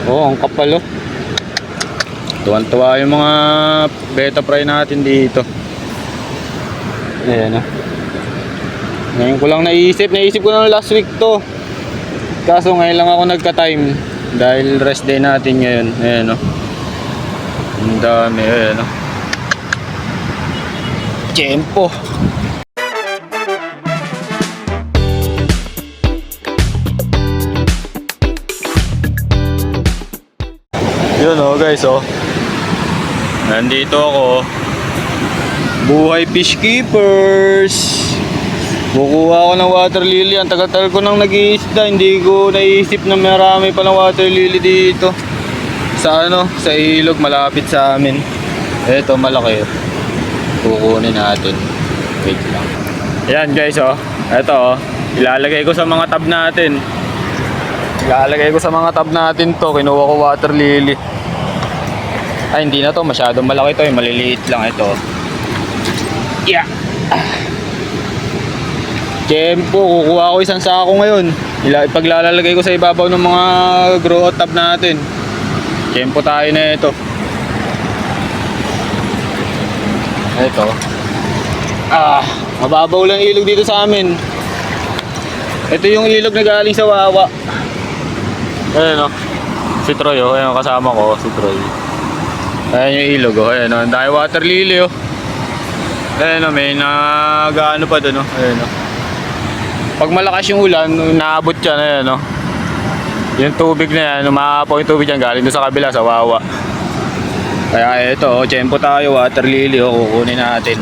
Oh, ang kapal oh. Tuwan-tuwa yung mga beta fry natin dito. Ayan oh. Ngayon ko lang naisip ko na last week to. Kaso ngayon lang ako nagka-time dahil rest day natin ngayon. Ayan oh. Ang dami, ayan oh. Tiyempo. Yun oh guys oh. Nandito ako. Buhay fish keepers. Kukuha ako ng water lily. Ang tagal-tagal ko nang nag-iisda. Hindi ko naisip na marami palang water lily dito. Sa ano? Sa ilog malapit sa amin. Eto malaki. Kukunin natin. Wait lang. Ayan guys oh. Eto oh. Ilalagay ko sa mga tab natin. Ilalagay ko sa mga tab natin to. Kinuha ko water lily. Ay hindi na to. Masyadong malaki to. Maliliit lang ito. Yeah. Tiyempo, kukuha ko isang sako ngayon. Ipaglalagay ko sa ibabaw ng mga grow out tab natin. Tiyempo tayo na ito. Ito. Mababaw lang ilog dito sa amin. Ito yung ilog na galing sa Wawa. Ayan o. Si Troy o. Ayan kasama ko. Si Troy. Ayan yung ilog o. Ayan o. Dahil water lily o. Ayan o. May nag-ano pa dun o. Ayan o. Pag malakas yung ulan, naabot yan, ayan no. Yung tubig na yan, umaapaw yung tubig yan galing doon sa kabila, sa Wawa. Kaya ito, tiyempo tayo, water lily, kukunin natin.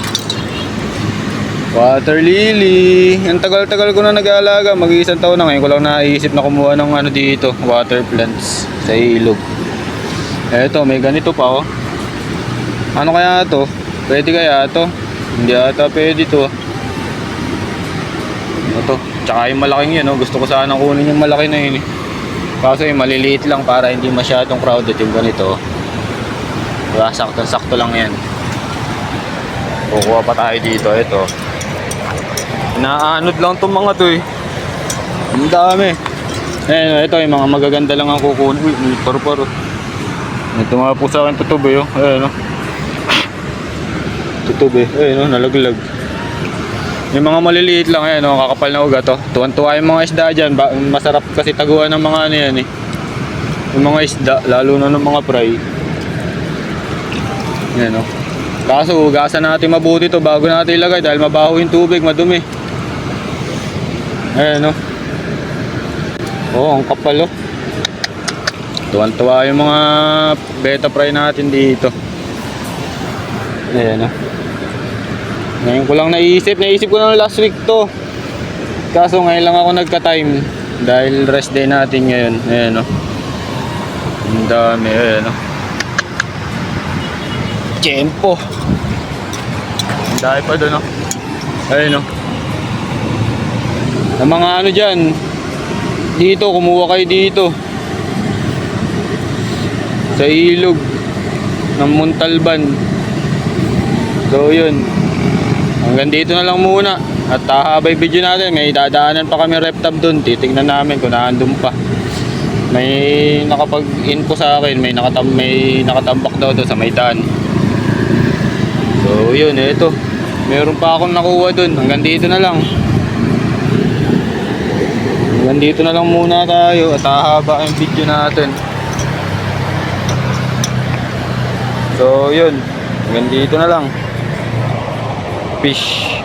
Water lily. Ang tagal-tagal ko na nag-aalaga, mag-iisang taon na ngayon ko lang naisip na kumuha ng ano dito, water plants sa ilog. Ito, may ganito pa oh. Ano kaya to? Pwede kaya to? Hindi ata pwede to. Ito, tsaka yung malaking yun, no? Gusto ko sana kunin yung malaki na yun eh. Kaso yung maliliit lang para hindi masyadong crowded yung ganito. Diba, sakto-sakto lang yan. Kukuha pa tayo dito, ito. Inaanod lang itong mga to eh. Ang dami. Ayan, ito yung mga magaganda lang ang kukunin. Uy, may paro-paro. Ito mga po sa akin tutubi oh. Ayan no. Tutubi, ayan no, nalaglag. Yung mga maliliit lang ayan oh, kakapal na ugat oh. Tuwan-tuwa yung mga isda dyan. Masarap kasi taguan ng mga ano yan eh. Yung mga isda, lalo na ng mga fry. Ayan oh. Kaso hugasan natin mabuti to bago natin ilagay dahil mabaho yung tubig, madumi. Ayan oh. Oh, ang kapal oh. Tuwan-tuwa yung mga beta fry natin dito. Ayan oh. Ngayon ko lang naisip ko na last week to. Kaso ngayon lang ako nagka-time dahil rest day natin ngayon. Ayan o. Ang dami, ayan o. Tiyempo. Ang dami pa doon o. Ayan o. Ang mga ano dyan, dito, kumuha kayo dito. Sa ilog ng Montalban. So yun. Hanggang dito na lang muna. At hahabay video natin. May dadaanan pa kami reptab dun. Titignan namin kung naandun pa. May nakapag-info sa akin. May nakatambak daw doon sa may daan. So yun, ito. Meron pa akong nakuha dun. Hanggang dito na lang. Hanggang dito na lang muna tayo. At hahaba yung video natin. So yun. Hanggang dito na lang. Fish.